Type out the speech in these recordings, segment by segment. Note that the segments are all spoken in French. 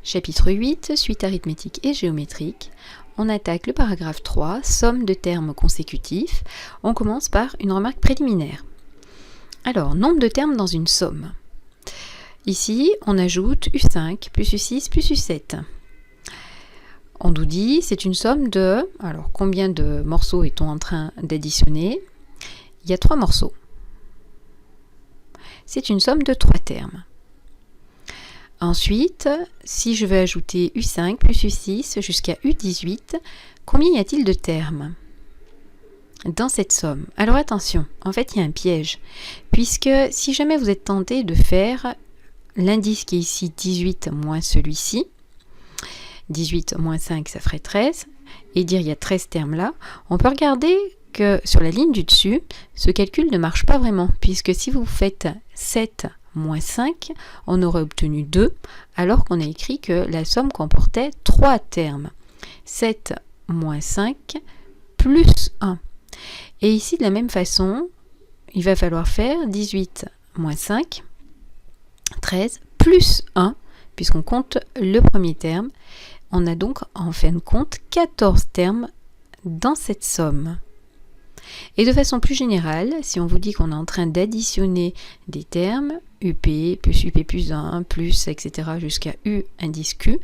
Chapitre 8, suite arithmétique et géométrique. On attaque le paragraphe 3, somme de termes consécutifs. On commence par une remarque préliminaire. Alors, nombre de termes dans une somme. Ici, on ajoute U5 plus U6 plus U7. On nous dit, c'est une somme de... Alors, combien de morceaux est-on en train d'additionner? Il y a 3 morceaux. C'est une somme de 3 termes. Ensuite, si je veux ajouter U5 plus U6 jusqu'à U18, combien y a-t-il de termes dans cette somme? Alors attention, en fait il y a un piège, puisque si jamais vous êtes tenté de faire l'indice qui est ici 18 moins celui-ci, 18 moins 5 ça ferait 13, et dire il y a 13 termes là, on peut regarder que sur la ligne du dessus, ce calcul ne marche pas vraiment, puisque si vous faites 7 moins 5, on aurait obtenu 2, alors qu'on a écrit que la somme comportait 3 termes. 7 moins 5 plus 1. Et ici, de la même façon, il va falloir faire 18 moins 5, 13, plus 1, puisqu'on compte le premier terme. On a donc, en fin de compte, 14 termes dans cette somme. Et de façon plus générale, si on vous dit qu'on est en train d'additionner des termes, UP plus 1, plus, etc. jusqu'à U indice Q,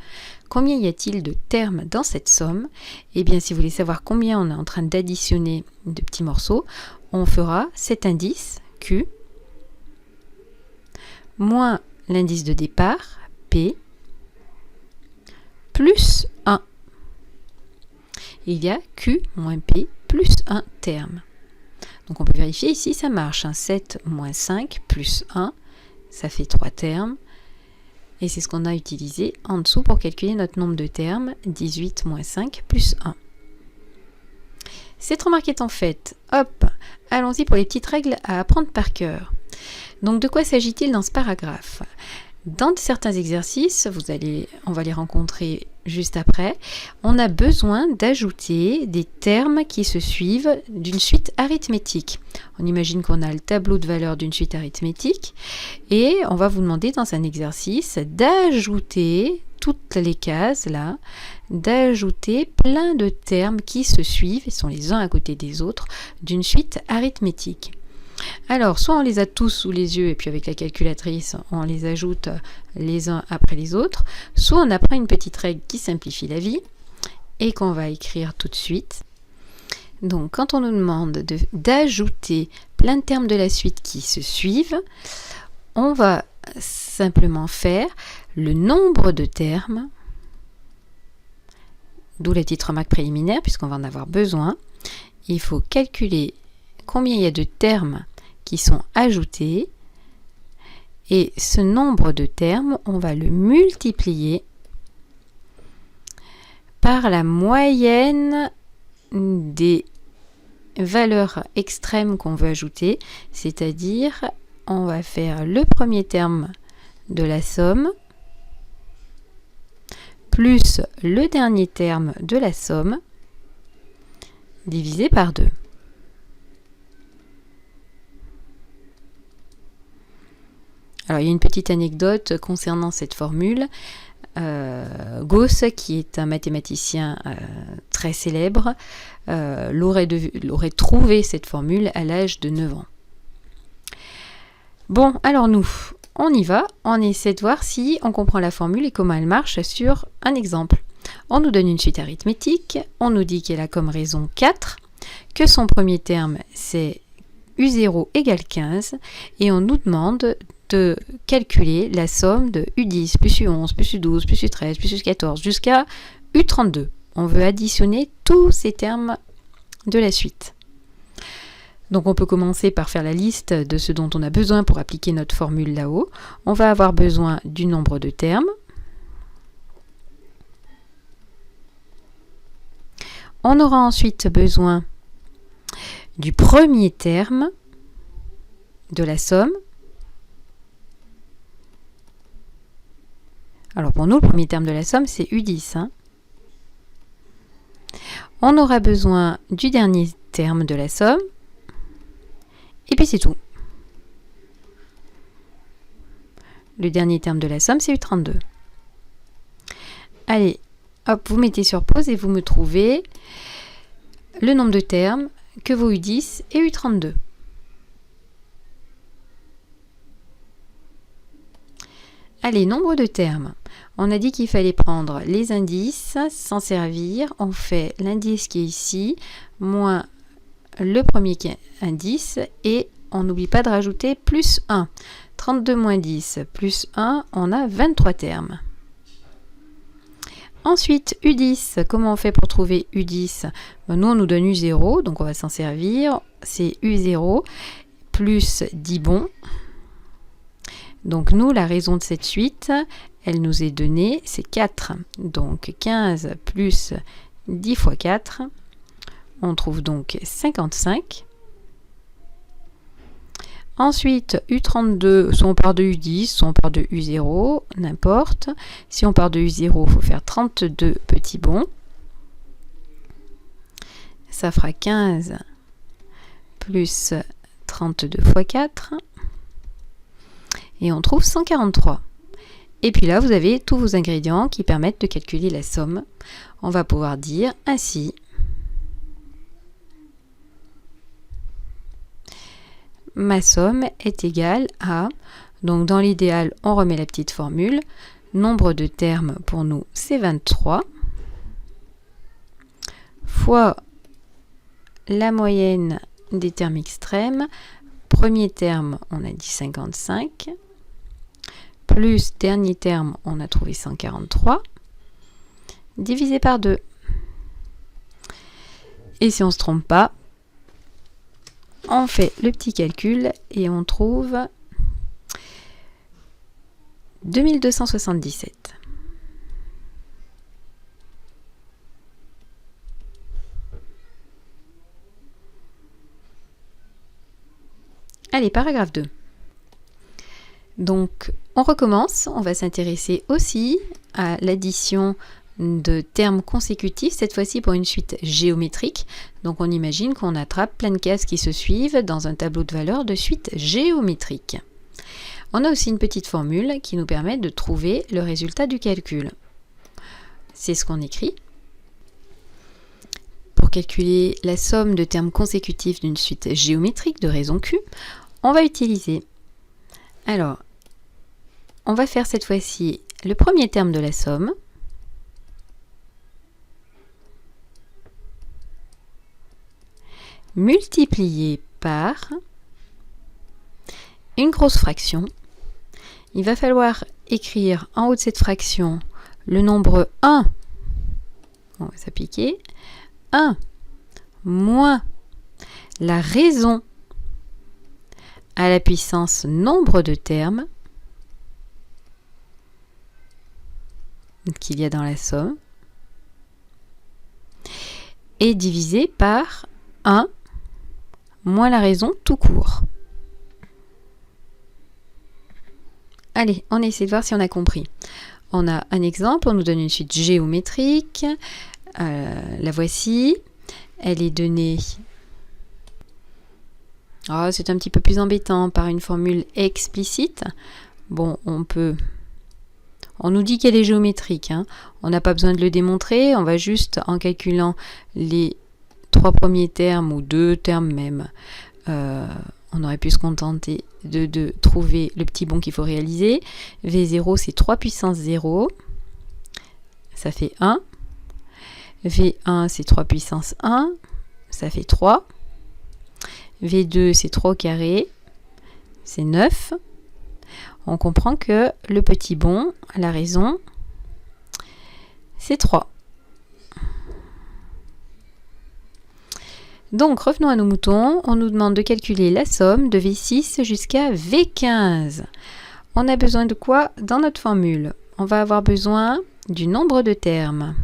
combien y a-t-il de termes dans cette somme? Eh bien, si vous voulez savoir combien on est en train d'additionner de petits morceaux, on fera cet indice Q moins l'indice de départ, P, plus 1. Il y a Q moins P plus 1 terme. Donc on peut vérifier ici, ça marche. 7 moins 5 plus 1, ça fait 3 termes. Et c'est ce qu'on a utilisé en dessous pour calculer notre nombre de termes, 18 moins 5 plus 1. Cette remarque étant faite, hop, allons-y pour les petites règles à apprendre par cœur. Donc de quoi s'agit-il dans ce paragraphe? Dans certains exercices, on va les rencontrer juste après, on a besoin d'ajouter des termes qui se suivent d'une suite arithmétique. On imagine qu'on a le tableau de valeurs d'une suite arithmétique et on va vous demander dans un exercice d'ajouter toutes les cases là, d'ajouter plein de termes qui se suivent, ils sont les uns à côté des autres, d'une suite arithmétique. Alors, soit on les a tous sous les yeux et puis avec la calculatrice, on les ajoute les uns après les autres, soit on apprend une petite règle qui simplifie la vie et qu'on va écrire tout de suite. Donc, quand on nous demande d'ajouter plein de termes de la suite qui se suivent, on va simplement faire le nombre de termes, d'où la petite remarque préliminaire puisqu'on va en avoir besoin. Il faut calculer combien il y a de termes qui sont ajoutés et ce nombre de termes, on va le multiplier par la moyenne des valeurs extrêmes qu'on veut ajouter, c'est-à-dire on va faire le premier terme de la somme plus le dernier terme de la somme divisé par 2. Alors, il y a une petite anecdote concernant cette formule. Gauss, qui est un mathématicien très célèbre, l'aurait trouvé cette formule à l'âge de 9 ans. Bon, alors nous, on y va, on essaie de voir si on comprend la formule et comment elle marche sur un exemple. On nous donne une suite arithmétique, on nous dit qu'elle a comme raison 4, que son premier terme c'est U0 égale 15, et on nous demande de calculer la somme de U10 plus U11 plus U12 plus U13 plus U14 jusqu'à U32. On veut additionner tous ces termes de la suite. Donc on peut commencer par faire la liste de ce dont on a besoin pour appliquer notre formule là-haut. On va avoir besoin du nombre de termes. On aura ensuite besoin du premier terme de la somme. Alors pour nous, le premier terme de la somme, c'est U10. On aura besoin du dernier terme de la somme. Et puis c'est tout. Le dernier terme de la somme, c'est U32. Allez, hop, vous mettez sur pause et vous me trouvez le nombre de termes que vaut U10 et U32. Allez, nombre de termes. On a dit qu'il fallait prendre les indices, s'en servir. On fait l'indice qui est ici, moins le premier indice, et on n'oublie pas de rajouter plus 1. 32 moins 10 plus 1, on a 23 termes. Ensuite, U10, comment on fait pour trouver U10 ? Nous, on nous donne U0, donc on va s'en servir. C'est U0 plus 10 bons. Donc nous, la raison de cette suite, elle nous est donnée, c'est 4. Donc 15 plus 10 fois 4, on trouve donc 55. Ensuite, U32, soit on part de U10, soit on part de U0, n'importe. Si on part de U0, il faut faire 32 petits bons. Ça fera 15 plus 32 fois 4. Et on trouve 143. Et puis là, vous avez tous vos ingrédients qui permettent de calculer la somme. On va pouvoir dire ainsi. Ma somme est égale à, donc dans l'idéal, on remet la petite formule. Nombre de termes pour nous, c'est 23. Fois la moyenne des termes extrêmes. Premier terme, on a dit 55. Plus dernier terme, on a trouvé 143, divisé par 2. Et si on ne se trompe pas, on fait le petit calcul et on trouve 2277. Allez, paragraphe 2. Donc, on recommence, on va s'intéresser aussi à l'addition de termes consécutifs, cette fois-ci pour une suite géométrique. Donc on imagine qu'on attrape plein de cases qui se suivent dans un tableau de valeurs de suite géométrique. On a aussi une petite formule qui nous permet de trouver le résultat du calcul. C'est ce qu'on écrit. Pour calculer la somme de termes consécutifs d'une suite géométrique de raison Q, on va utiliser. Alors, on va faire cette fois-ci le premier terme de la somme. Multiplié par une grosse fraction. Il va falloir écrire en haut de cette fraction le nombre 1. On va s'appliquer. 1 moins la raison à la puissance nombre de termes qu'il y a dans la somme et divisé par 1 moins la raison tout court. Allez, on essaie de voir si on a compris. On a un exemple, on nous donne une suite géométrique. La voici. Elle est donnée... Oh, c'est un petit peu plus embêtant par une formule explicite. Bon, on nous dit qu'elle est géométrique. On n'a pas besoin de le démontrer. On va juste, en calculant les 3 premiers termes ou 2 termes même, on aurait pu se contenter de trouver le petit bond qu'il faut réaliser. V0, c'est 3 puissance 0. Ça fait 1. V1, c'est 3 puissance 1. Ça fait 3. V2, c'est 3 au carré. C'est 9. On comprend que le petit bond, la raison, c'est 3. Donc, revenons à nos moutons. On nous demande de calculer la somme de V6 jusqu'à V15. On a besoin de quoi dans notre formule? On va avoir besoin du nombre de termes.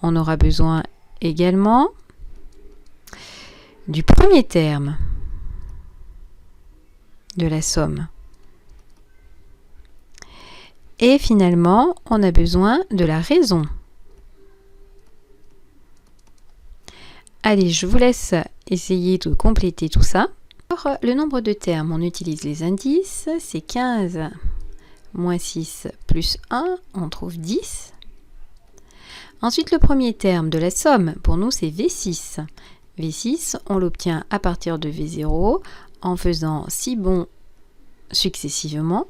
On aura besoin également du premier terme de la somme. Et finalement, on a besoin de la raison. Allez, je vous laisse essayer de compléter tout ça. Le nombre de termes, on utilise les indices, c'est 15 moins 6 plus 1, on trouve 10. Ensuite, le premier terme de la somme, pour nous, c'est V6. V6, on l'obtient à partir de V0 en faisant 6 bonds successivement.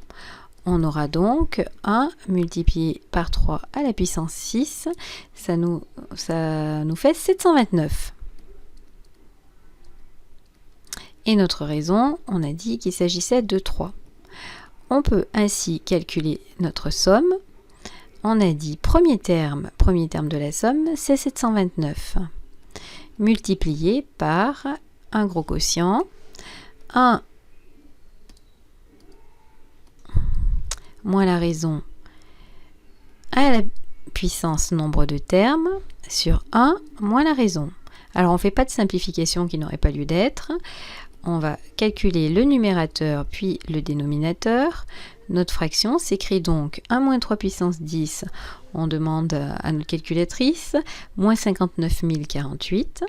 On aura donc 1 multiplié par 3 à la puissance 6, ça nous fait 729. Et notre raison, on a dit qu'il s'agissait de 3. On peut ainsi calculer notre somme. On a dit premier terme de la somme, c'est 729, multiplié par un gros quotient, 1 moins la raison à la puissance nombre de termes sur 1 moins la raison. Alors on ne fait pas de simplification qui n'aurait pas lieu d'être. On va calculer le numérateur puis le dénominateur. Notre fraction s'écrit donc 1 moins 3 puissance 10. On demande à notre calculatrice moins 59 048.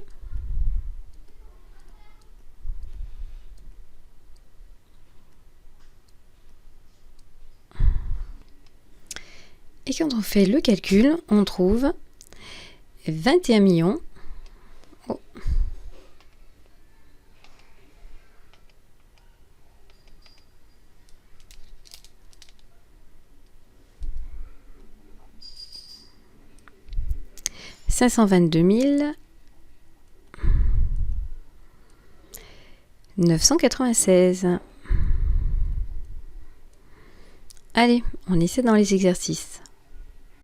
Et quand on fait le calcul, on trouve 21 millions. Oh. « 522 996. Allez, on essaie dans les exercices.